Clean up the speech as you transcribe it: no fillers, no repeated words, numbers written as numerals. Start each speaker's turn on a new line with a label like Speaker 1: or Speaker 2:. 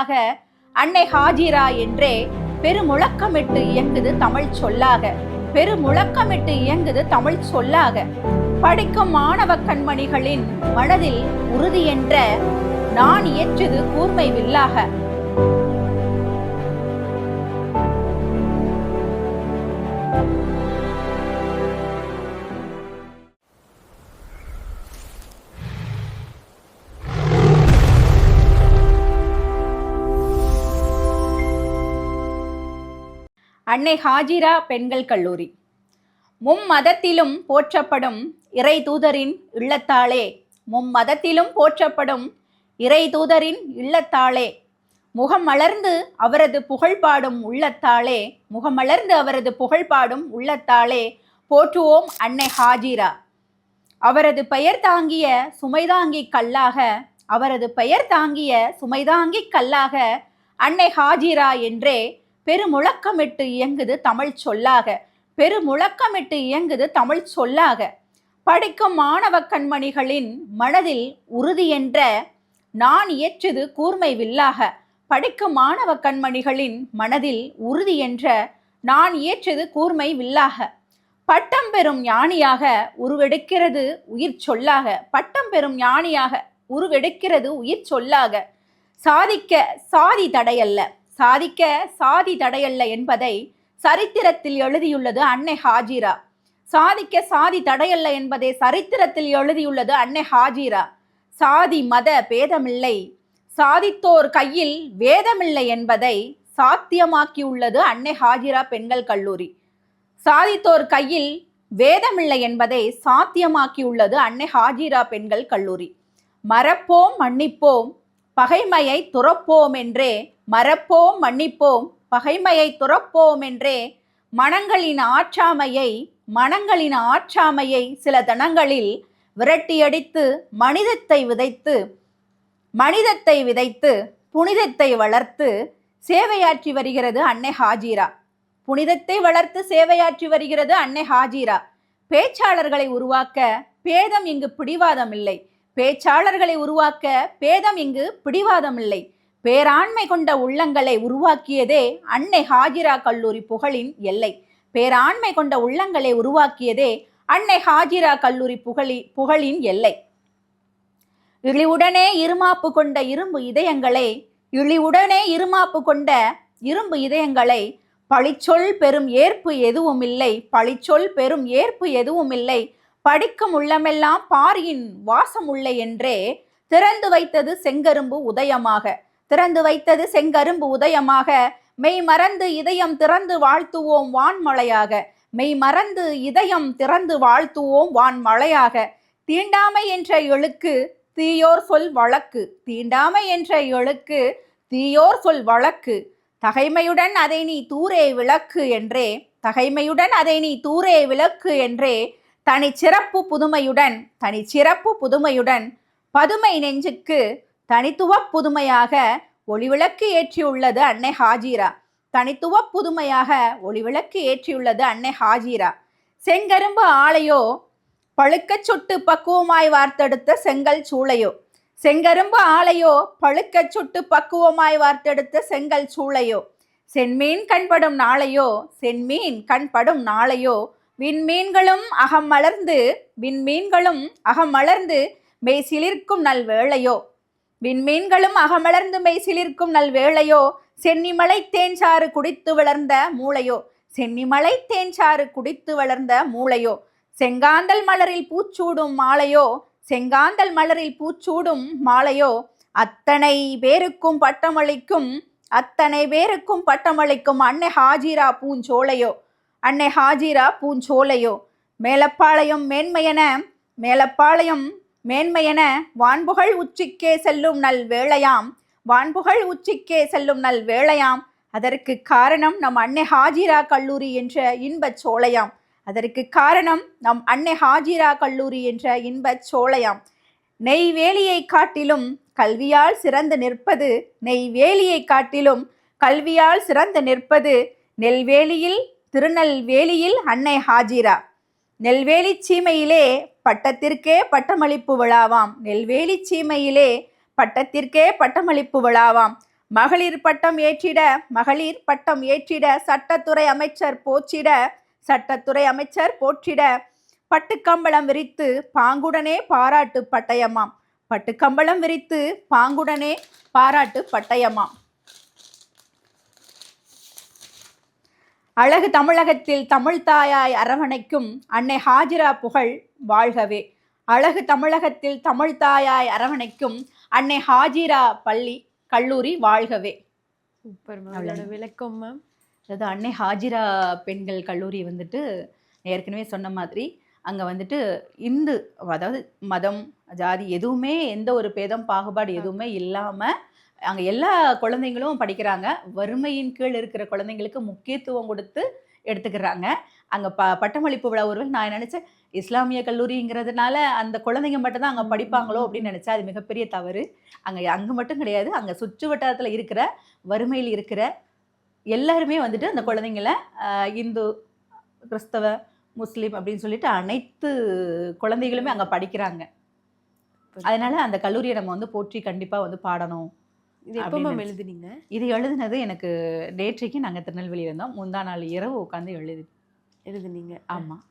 Speaker 1: சொல்லாக, அன்னை ஹாஜிரா என்றே பெருமுழக்கமிட்டு இயங்குது தமிழ் சொல்லாக, பெருமுழக்கமிட்டு இயங்குது தமிழ் சொல்லாக. படிக்கும் மாணவ கண்மணிகளின் மனதில் உறுதி என்ற நான் இயற்றுது கூர்மை வில்லாக. அன்னை ஹாஜிரா பெண்கள் கல்லூரி. மும்மதத்திலும் போற்றப்படும் இறை தூதரின் இல்லத்தாளே, மும்மதத்திலும் போற்றப்படும் இறை தூதரின் இல்லத்தாளே, முகமலர்ந்து அவரது புகழ்பாடும் உள்ளத்தாளே, முகமலர்ந்து அவரது புகழ்பாடும் உள்ளத்தாளே போற்றுவோம் அன்னை ஹாஜிரா. அவரது பெயர் தாங்கிய சுமைதாங்கி கல்லாக, அவரது பெயர் தாங்கிய சுமைதாங்கி கல்லாக அன்னை ஹாஜிரா என்றே பெருமுழக்கமிட்டு இயங்குது தமிழ் சொல்லாக, பெருமுழக்கமிட்டு இயங்குது தமிழ் சொல்லாக. படிக்கும் மாணவ கண்மணிகளின் மனதில் உறுதி என்ற நான் இயற்றுது கூர்மை வில்லாக. படிக்கும் மாணவ கண்மணிகளின் மனதில் உறுதி என்ற நான் இயற்றுது கூர்மை வில்லாக. பட்டம் பெறும் ஞானியாக உருவெடுக்கிறது உயிர் சொல்லாக, பட்டம் பெறும் ஞானியாக உருவெடுக்கிறது உயிர் சொல்லாக. சாதிக்க சாதி தடையல்ல, சாதிக்க சாதி தடையல்ல என்பதை சரித்திரத்தில் எழுதியுள்ளது அன்னை ஹாஜிரா. சாதிக்க சாதி தடையல்ல என்பதை சரித்திரத்தில் எழுதியுள்ளது அன்னை ஹாஜிரா. சாதி மத பேதமில்லை, சாதித்தோர் கையில் வேதமில்லை என்பதை சாத்தியமாக்கியுள்ளது அன்னை ஹாஜிரா பெண்கள் கல்லூரி. சாதித்தோர் கையில் வேதமில்லை என்பதை சாத்தியமாக்கியுள்ளது அன்னை ஹாஜிரா பெண்கள் கல்லூரி. மறப்போம் மன்னிப்போம் பகைமையை துறப்போம் என்றே, மறப்போம் மன்னிப்போம் பகைமையை துறப்போம் என்றே மனங்களின் ஆற்றாமையை, மனங்களின் ஆற்றாமையை சில தனங்களில் விரட்டியடித்து மனிதத்தை விதைத்து, மனிதத்தை விதைத்து புனிதத்தை வளர்த்து சேவையாற்றி வருகிறது அன்னை ஹாஜிரா. புனிதத்தை வளர்த்து சேவையாற்றி வருகிறது அன்னை ஹாஜிரா. பேச்சாளர்களை உருவாக்க பேதம் இங்கு பிடிவாதம் இல்லை, பேச்சாளர்களை உருவாக்க பேதம் இங்கு பிடிவாதம் இல்லை. பேராண்மை கொண்ட உள்ளங்களை உருவாக்கியதே அன்னை ஹாஜிரா கல்லூரி புகழின் எல்லை. பேராண்மை கொண்ட உள்ளங்களை உருவாக்கியதே அன்னை ஹாஜிரா கல்லூரி புகழின் எல்லை. இழிவுடனே இருமாப்பு கொண்ட இரும்பு இதயங்களை, இழிவுடனே இருமாப்பு கொண்ட இரும்பு இதயங்களை பழிச்சொல் பெரும் ஏற்பு எதுவும் இல்லை, பழிச்சொல் பெரும் ஏற்பு எதுவும் இல்லை. படிக்கும் உள்ளமெல்லாம் பாரியின் வாசம் உள்ள என்றே திறந்து வைத்தது செங்கரும்பு உதயமாக, திறந்து வைத்தது செங்கரும்பு உதயமாக. மெய் மறந்து இதயம் திறந்து வாழ்த்துவோம் வான்மழையாக, மெய் மறந்து இதயம் திறந்து வாழ்த்துவோம் வான்மழையாக. தீண்டாமை என்ற எழுக்கு தீயோர் சொல் வழக்கு, தீண்டாமை என்ற எழுக்கு தீயோர் சொல் வழக்கு. தகைமையுடன் அதை நீ தூரே விளக்கு என்றே, தகைமையுடன் அதை நீ தூரே விளக்கு என்றே தனிச்சிறப்பு புதுமையுடன், தனிச்சிறப்பு புதுமையுடன் பதுமை நெஞ்சுக்கு தனித்துவ புதுமையாக ஒளிவிளக்கு ஏற்றியுள்ளது அன்னை ஹாஜிரா. தனித்துவ புதுமையாக ஒளிவிளக்கு ஏற்றியுள்ளது அன்னை ஹாஜிரா. செங்கரும்பு ஆலையோ பழுக்கச் சுட்டு பக்குவமாய் வார்த்தெடுத்த செங்கல் சூளையோ, செங்கரும்பு ஆலையோ பழுக்கச் சுட்டு பக்குவமாய் வார்த்தெடுத்த செங்கல் சூளையோ. சென்மீன் கண்படும் நாளையோ, சென்மீன் கண்படும் நாளையோ. விண்மீன்களும் அகம் மலர்ந்து, விண்மீன்களும் அகம் மலர்ந்து மெய் சிலிர்க்கும் நல் வேளையோ, விண்மீன்களும் அகமலர்ந்து மெய் சிலிர்க்கும் நல் வேளையோ. சென்னிமலை தேன்சாறு குடித்து வளர்ந்த மூளையோ, சென்னிமலை தேன்சாறு குடித்து வளர்ந்த மூளையோ. செங்காந்தல் மலரில் பூச்சூடும் மாலையோ, செங்காந்தல் மலரில் பூச்சூடும் மாலையோ. அத்தனை பேருக்கும் பட்டமளிக்கும், அத்தனை பேருக்கும் பட்டமளிக்கும் அன்னை ஹாஜிரா பூஞ்சோலையோ, அன்னை ஹாஜிரா பூஞ்சோலையோ. மேலப்பாளையம் மேன்மையென, மேலப்பாளையம் மேன்மையென வான்புகழ் உச்சிக்கே செல்லும் நல் வேளையாம், வான்புகழ் உச்சிக்கே செல்லும் நல் வேளையாம். அதற்கு காரணம் நம் அன்னை ஹாஜிரா கல்லூரி என்ற இன்பச் சோலையாம், அதற்கு காரணம் நம் அன்னை ஹாஜிரா கல்லூரி என்ற இன்பச் சோலையாம். நெய்வேலியை காட்டிலும் கல்வியால் சிறந்து நிற்பது, நெய்வேலியை காட்டிலும் கல்வியால் சிறந்து நிற்பது நெல்வேலியில், திருநெல்வேலியில் அன்னை ஹாஜிரா. நெல்வேலி சீமையிலே பட்டத்திற்கே பட்டமளிப்பு விழாவாம், நெல்வேலி சீமையிலே பட்டத்திற்கே பட்டமளிப்பு விழாவாம். மகளிர் பட்டம் ஏற்றிட மகளிர் பட்டம் ஏற்றிட சட்டத்துறை அமைச்சர் போற்றிட சட்டத்துறை அமைச்சர் போற்றிட பட்டுக்கம்பளம் விரித்து பாங்குடனே பாராட்டு பட்டயமாம் பட்டுக்கம்பளம் விரித்து பாங்குடனே பாராட்டு பட்டயமாம். அழகு தமிழகத்தில் தமிழ் தாயாய் அரவணைக்கும் அன்னை ஹாஜிரா புகழ் வாழ்கவே. அழகு தமிழகத்தில் தமிழ் தாயாய் அரவணைக்கும் அன்னை ஹாஜிரா பள்ளி கல்லூரி வாழ்கவே.
Speaker 2: சூப்பர் மேம், விளக்கம் மேம்.
Speaker 1: அதாவது அன்னை ஹாஜிரா பெண்கள் கல்லூரி வந்துட்டு ஏற்கனவே சொன்ன மாதிரி அங்கே வந்துட்டு இந்து, அதாவது மதம் ஜாதி எதுவுமே எந்த ஒரு பேதம் பாகுபாடு எதுவுமே இல்லாமல் அங்கே எல்லா குழந்தைங்களும் படிக்கிறாங்க. வறுமையின் கீழ் இருக்கிற குழந்தைங்களுக்கு முக்கியத்துவம் கொடுத்து எடுத்துக்கிறாங்க. அங்கே பட்டமளிப்பு விழா ஒருவேளை நான் நினச்சேன் இஸ்லாமிய கல்லூரிங்கிறதுனால அந்த குழந்தைங்க மட்டும்தான் அங்கே படிப்பாங்களோ அப்படின்னு நினச்சா அது மிகப்பெரிய தவறு. அங்கே மட்டும் கிடையாது, அங்கே சுற்று வட்டாரத்தில் இருக்கிற வறுமையில் இருக்கிற எல்லாருமே வந்துட்டு அந்த குழந்தைங்கள இந்து, கிறிஸ்தவ, முஸ்லீம் அப்படின்னு சொல்லிட்டு அனைத்து குழந்தைகளுமே அங்கே படிக்கிறாங்க. அதனால அந்த கல்லூரியை நம்ம வந்து போற்றி கண்டிப்பாக வந்து பாடணும்.
Speaker 2: இது எப்போ மேம் எழுதுனீங்க?
Speaker 1: இது எழுதுனது எனக்கு நேற்றைக்கு நாங்கள் திருநெல்வேலியில் இருந்தோம். முந்தா நாள் இரவு உட்காந்து எழுதுனீங்க.
Speaker 2: ஆமாம்.